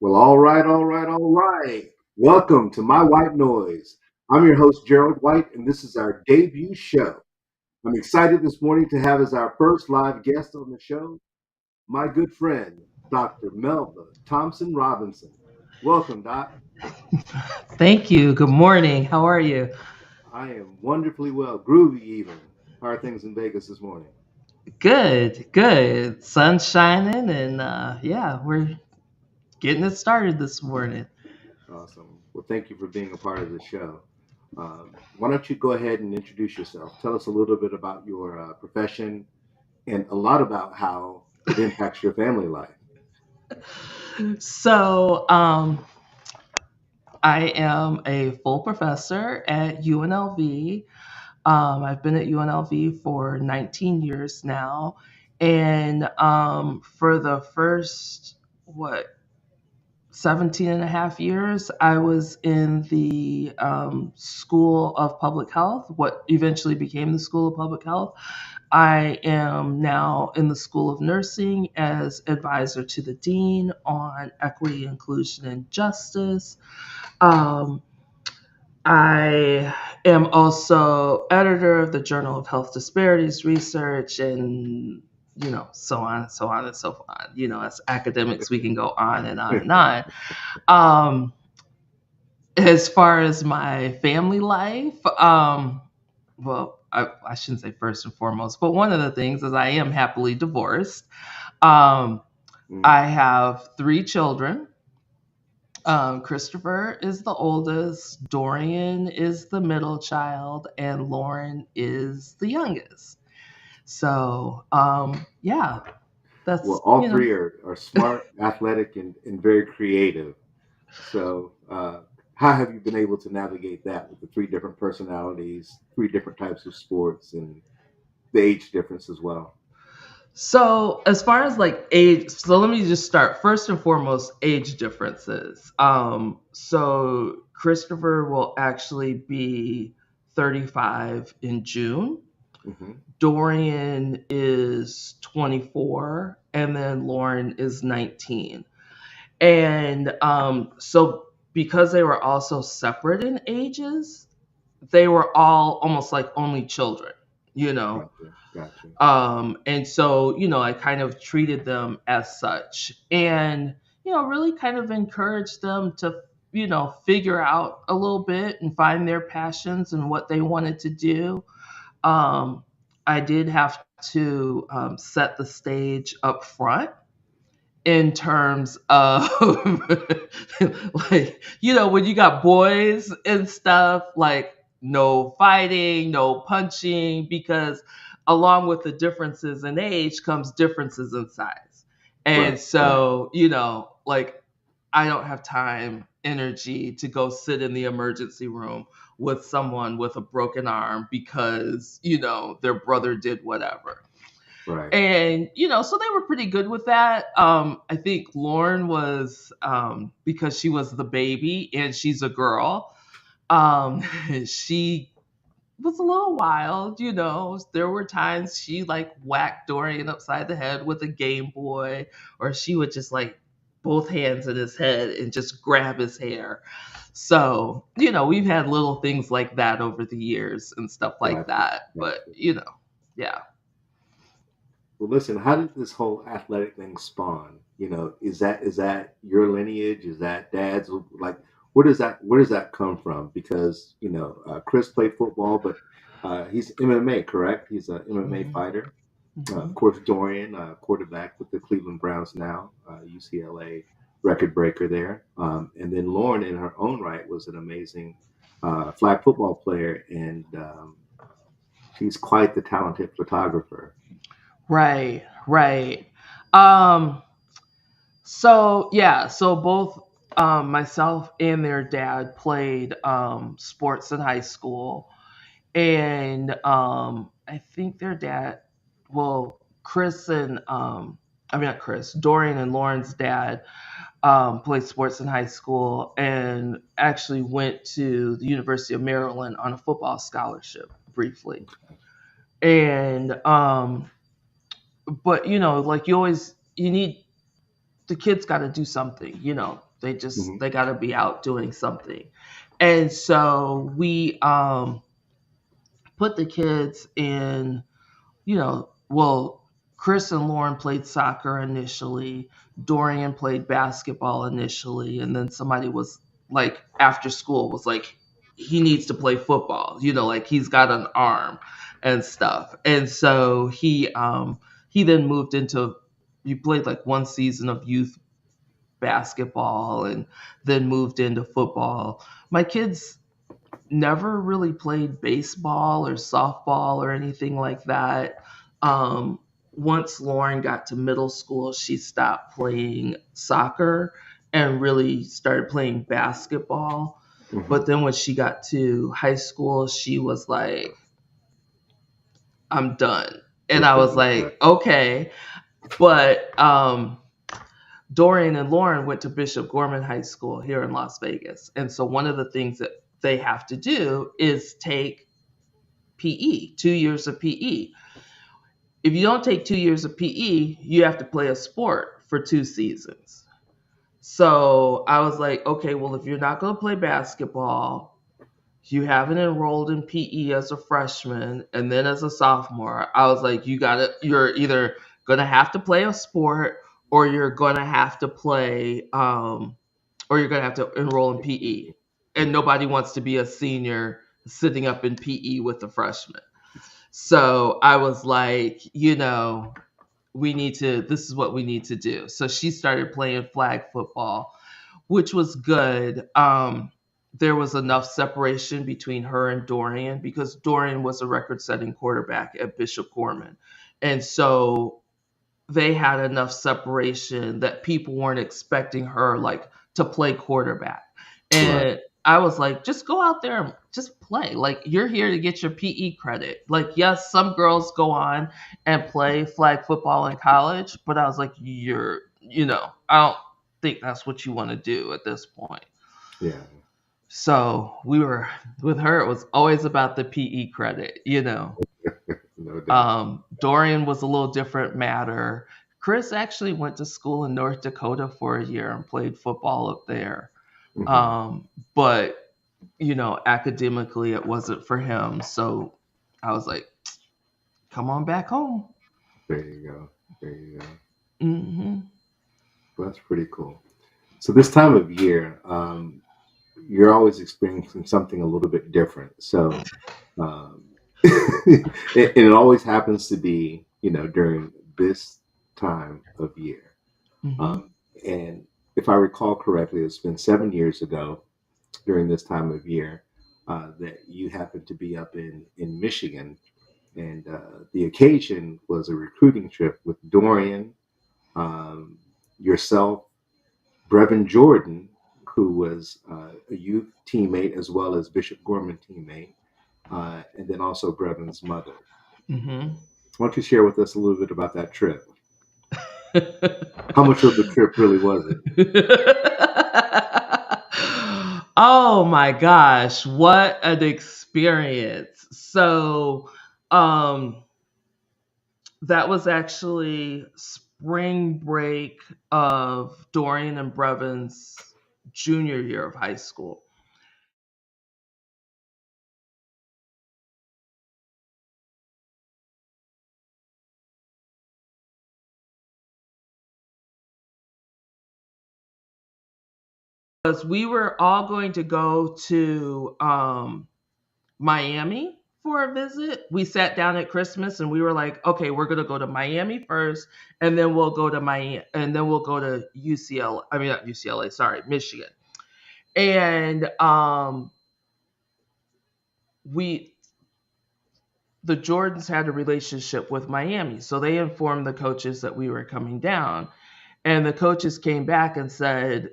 Well, all right. Welcome to My White Noise. I'm your host, Gerald White, and this is our debut show. I'm excited this morning to have as our first live guest on the show my good friend, Dr. Melva Thompson-Robinson. Welcome, Doc. Thank you. Good morning. How are you? I am wonderfully well, groovy even. How are things in Vegas this morning? Good, good. Sun's shining, and yeah, we're getting it started this morning. Awesome. Well, thank you for being a part of the show. Why don't you go ahead and introduce yourself? Tell us a little bit about your profession and a lot about how it impacts your family life. So, I am a full professor at UNLV. I've been at UNLV for 19 years now, and for the first what 17 and a half years, I was in the School of Public Health, what eventually became the School of Public Health. I am now in the School of Nursing as advisor to the Dean on equity, inclusion, and justice. Um, I am also editor of the Journal of Health Disparities Research and so on and so on and so on. As academics, we can go on and on and on. Um, as far as my family life, well, I shouldn't say first and foremost, but one of the things is I am happily divorced. Um, Mm. I have three children. Christopher is the oldest, Dorian is the middle child, and Lauren is the youngest. So, yeah, Well, that's, all three are smart, athletic, and very creative. So, how have you been able to navigate that with the three different personalities, three different types of sports, and the age difference as well? So, as far as like age, so let me just start first and foremost age differences. So Christopher will actually be 35 in June. Hmm. Dorian is 24, and then Lauren is 19. And so because they were also separate in ages, they were all almost like only children, you know. Gotcha, gotcha. And so, I kind of treated them as such and, really kind of encouraged them to, figure out a little bit and find their passions and what they wanted to do. Um, I did have to set the stage up front in terms of like when you got boys and stuff, like no fighting, no punching, because along with the differences in age comes differences in size. And Right, right, so like I don't have time, energy to go sit in the emergency room with someone with a broken arm because their brother did whatever. right. And so they were pretty good with that. I think Lauren was, because she was the baby and she's a girl, um she was a little wild. There were times she like whacked Dorian upside the head with a Game Boy, or she would just like both hands in his head and just grab his hair. So we've had little things like that over the years and stuff like Gotcha, that, but gotcha. yeah. Well, listen, how did this whole athletic thing spawn? Is that your lineage? Is that dad's? Like, where does that come from? Because Chris played football, but he's MMA, correct? He's an MMA Mhm. fighter. Of Mhm. course, Dorian, quarterback with the Cleveland Browns now, UCLA record breaker there. And then Lauren, in her own right, was an amazing flag football player, and she's quite the talented photographer. Right, right. Um, so yeah, so both myself and their dad played sports in high school, and I think their dad, well, Chris and I mean not Chris, Dorian and Lauren's dad played sports in high school and actually went to the University of Maryland on a football scholarship briefly. And but like you need the kids got to do something, Hmm. they got to be out doing something. And so we put the kids in, well, Chris and Lauren played soccer initially, Dorian played basketball initially, and then somebody was like, after school, was like, he needs to play football, like he's got an arm and stuff. And so he then moved into, he played like one season of youth basketball and then moved into football. My kids never really played baseball or softball or anything like that. Um, Once Lauren got to middle school, she stopped playing soccer and really started playing basketball. Hmm. But then when she got to high school, she was like, I'm done. And Just I done was with that. like, okay. But Dorian and Lauren went to Bishop Gorman High School here in Las Vegas. And so one of the things that they have to do is take PE, 2 years of PE. If you don't take 2 years of PE, you have to play a sport for 2 seasons. So I was like, okay, well, if you're not going to play basketball, you haven't enrolled in PE as a freshman and then as a sophomore. I was like, you're either going to have to play a sport or you're going to have to play, or you're going to have to enroll in PE. And nobody wants to be a senior sitting up in PE with a freshman. So I was like, this is what we need to do. So she started playing flag football, which was good. There was enough separation between her and Dorian because Dorian was a record setting quarterback at Bishop Gorman. And so they had enough separation that people weren't expecting her like to play quarterback. Right. And I was like, just go out there and just play. Like you're here to get your PE credit. Like, yes, some girls go on and play flag football in college, but I was like, I don't think that's what you want to do at this point. Yeah. So we were with her, it was always about the PE credit. No doubt. Dorian was a little different matter. Chris actually went to school in North Dakota for a year and played football up there. Hmm. But, academically, it wasn't for him. So I was like, come on back home. There you go. There you go. Hmm. Well, that's pretty cool. So this time of year, you're always experiencing something a little bit different. So um, it always happens to be, during this time of year. Hmm. Um, and if I recall correctly, it's been 7 years ago during this time of year that you happened to be up in Michigan. And the occasion was a recruiting trip with Dorian, um, yourself, Brevin Jordan, who was a youth teammate as well as Bishop Gorman teammate, and then also Brevin's mother. Hmm. Why don't you share with us a little bit about that trip? How much of the trip really was it? Oh my gosh, what an experience. So, um, that was actually spring break of Dorian and Brevin's junior year of high school. Because we were all going to go to Miami for a visit. We sat down at Christmas and we were like, okay, we're gonna go to Miami first, and then we'll go to Miami, and then we'll go to UCLA. I mean, not UCLA. Sorry, Michigan. And we the Jordans had a relationship with Miami, so they informed the coaches that we were coming down, and the coaches came back and said,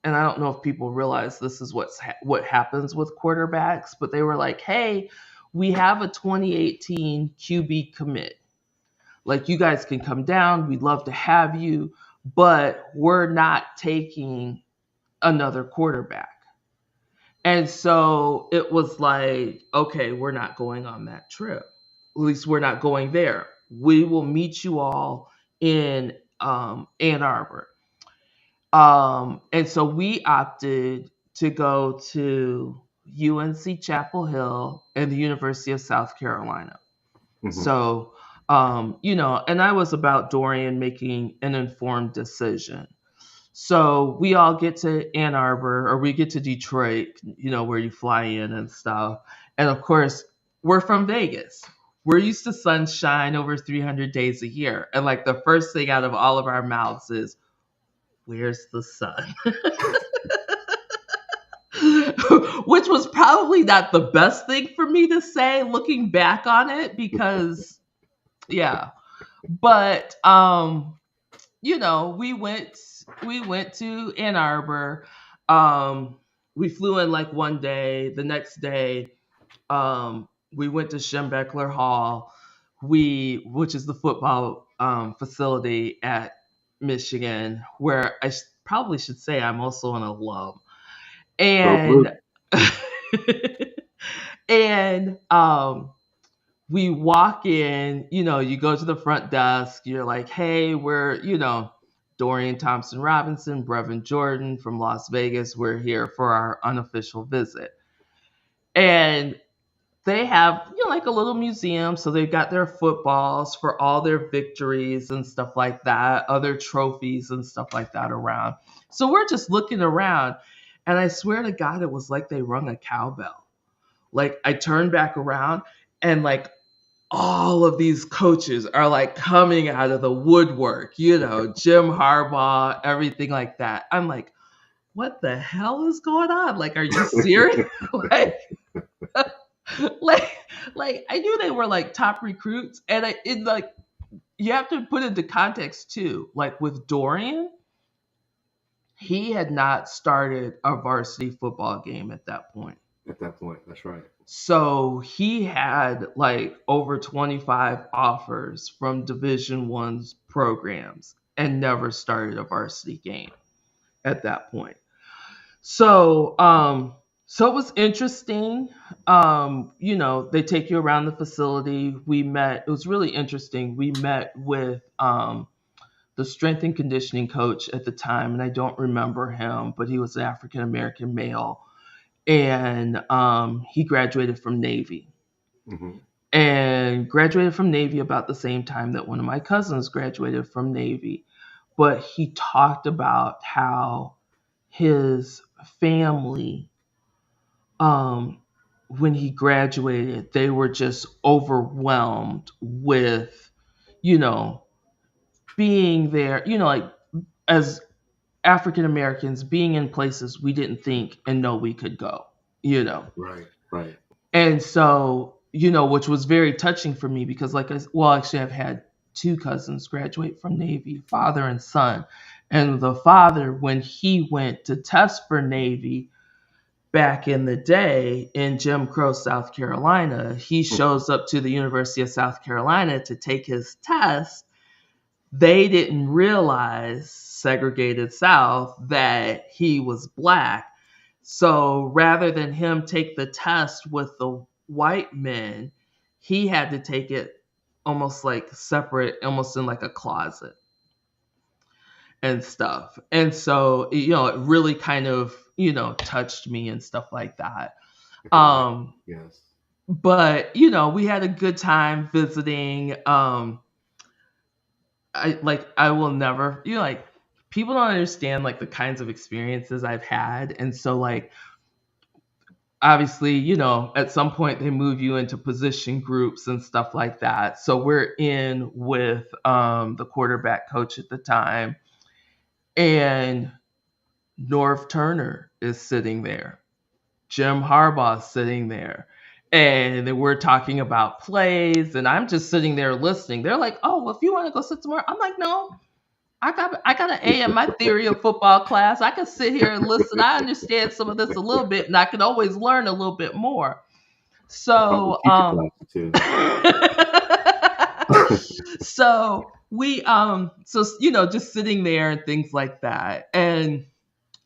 and I don't know if people realize this is what happens with quarterbacks, but they were like, "Hey, we have a 2018 QB commit. Like you guys can come down. We'd love to have you, but we're not taking another quarterback." And so it was like, okay, we're not going on that trip. At least we're not going there. We will meet you all in Ann Arbor. And so we opted to go to UNC Chapel Hill and the University of South Carolina. Hmm. So, and I was about Dorian making an informed decision. So we all get to Ann Arbor or we get to Detroit, where you fly in and stuff. And of course, we're from Vegas. We're used to sunshine over 300 days a year. And like the first thing out of all of our mouths is, where's the sun? Which was probably not the best thing for me to say looking back on it because, yeah. But we went to Ann Arbor. Um, we flew in like one day. The next day, we went to Schembechler Hall, which is the football facility at Michigan, where probably should say I'm also an alum. Go And Blue. and we walk in, you go to the front desk, you're like, hey, we're, Dorian Thompson-Robinson, Brevin Jordan from Las Vegas. We're here for our unofficial visit. And they have, like a little museum. So they've got their footballs for all their victories and stuff like that, other trophies and stuff like that around. So we're just looking around. And I swear to God, it was like they rung a cowbell. Like I turned back around and like all of these coaches are like coming out of the woodwork, Jim Harbaugh, everything like that. I'm like, what the hell is going on? Like, are you serious? like, like, like I knew they were like top recruits, and like you have to put into context too. Like with Dorian, he had not started a varsity football game at that point. At that point, that's right. So he had like over 25 offers from Division One's programs and never started a varsity game at that point. So it was interesting. They take you around the facility. It was really interesting. We met with the strength and conditioning coach at the time, and I don't remember him, but he was an African American male, and he graduated from Navy. Hmm. And graduated from Navy about the same time that one of my cousins graduated from Navy. But he talked about how his family, um, when he graduated, they were just overwhelmed with, you know, being there, like as African Americans, being in places we didn't think and know we could go, you know. Right, right. And so, which was very touching for me because, actually, I've had two cousins graduate from Navy, father and son. And the father, when he went to test for Navy back in the day in Jim Crow, South Carolina, he shows up to the University of South Carolina to take his test. They didn't realize, segregated South, that he was black. So rather than him take the test with the white men, he had to take it almost like separate, almost in like a closet and stuff. And so, it really kind of, touched me and stuff like that. I can imagine. Um, Yes. but, we had a good time visiting. I will never, like people don't understand like the kinds of experiences I've had. And so like obviously, at some point they move you into position groups and stuff like that. So we're in with the quarterback coach at the time, and Norv Turner is sitting there. Jim Harbaugh is sitting there. And then we're talking about plays, and I'm just sitting there listening. They're like, "Oh, well, if you want to go sit somewhere," I'm like, "No, I got an A in my theory of football class. I can sit here and listen. I understand some of this a little bit, and I can always learn a little bit more." Probably So, teacher classes too. so we, just sitting there and things like that, and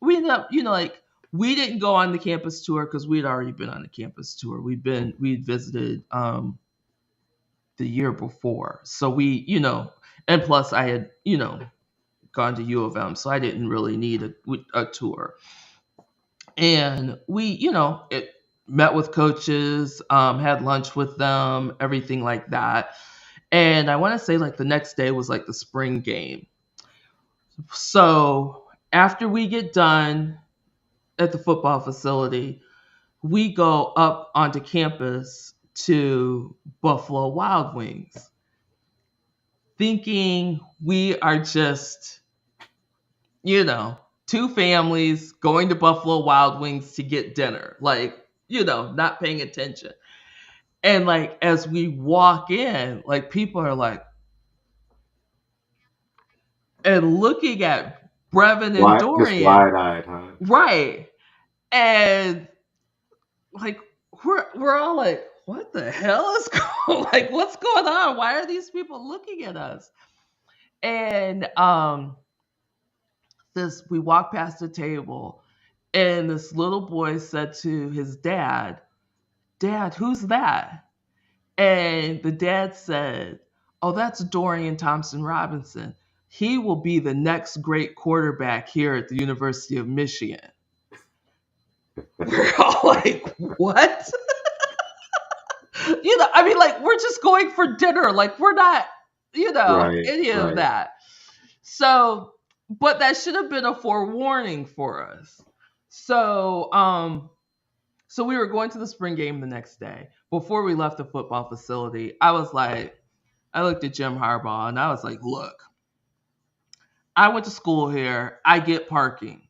we ended up, like we didn't go on the campus tour because we'd already been on the campus tour. We'd visited the year before, so and plus I had gone to U of M, so I didn't really need a tour. And we, met with coaches, had lunch with them, everything like that. And I want to say like the next day was like the spring game. So after we get done at the football facility, we go up onto campus to Buffalo Wild Wings, thinking we are just, two families going to Buffalo Wild Wings to get dinner, like, not paying attention. And like as we walk in, like people are like and looking at Brevin and Just Dorian, wide-eyed, huh? right? And like we're all like, what the hell is going like what's going on? Why are these people looking at us? And this we walked past the table and this little boy said to his dad, "Dad, who's that?" And the dad said, "Oh, that's Dorian Thompson-Robinson. He will be the next great quarterback here at the University of Michigan." We're all like, what? I mean, like, we're just going for dinner. Like, we're not, Right, any of right. that. So, but that should have been a forewarning for us. So we were going to the spring game the next day. Before we left the football facility, I looked at Jim Harbaugh and I was like, look, I went to school here. I get parking.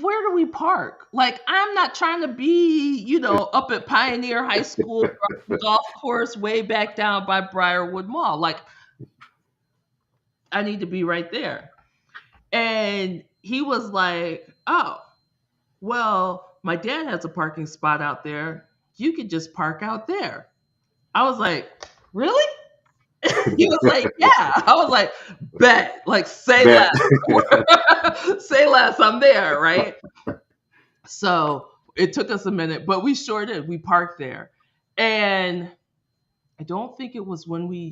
Where do we park? Like, I'm not trying to be, up at Pioneer High School or on the golf course way back down by Briarwood Mall. Like, I need to be right there. And he was like, oh, well, my dad has a parking spot out there. You could just park out there. I was like, really? He was like, yeah. I was like, bet. Like, say Bet. less. Say less. I'm there, right? So it took us a minute, but we sure did. We parked there. And I don't think it was when we